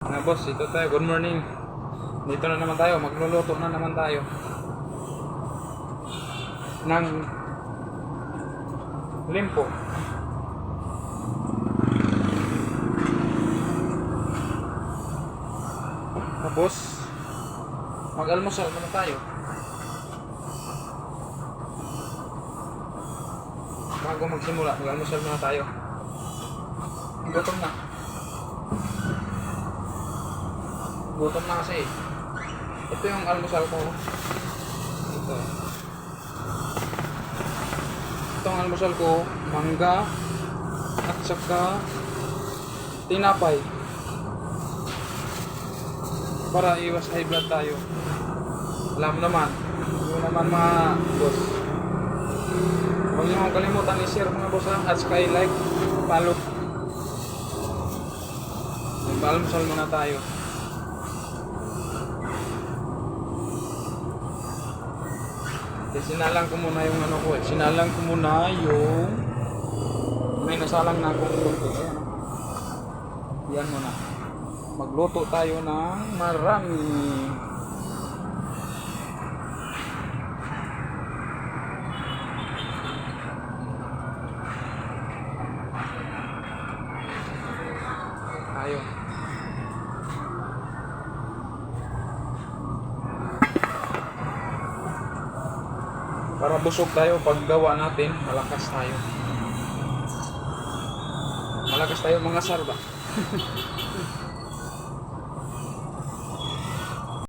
Mga boss, ito tayo. Good morning. Dito na naman tayo. Magluluto na naman tayo ng limpo. Tapos mag-almusal muna tayo. Bago magsimula, mag-almusal muna tayo. Gutom na. Gutom na kasi. Ito yung almusal ko. Ito. Itong almusal ko, mangga at saka tinapay. Para iwas high blood tayo. Alam mo naman. Alam mo naman mga boss. Huwag niyo kalimutan i-share mga boss ha. At saka i-like, follow. Mag-almusal muna tayo. Sinalang ko muna yung ano ko eh. Sinalang ko muna yung may nasalang na akong luto. Ayan. Yan muna. Magluto tayo ng marami. Tayo. Para busog tayo paggawa natin, malakas tayo. Malakas tayo mga sarba.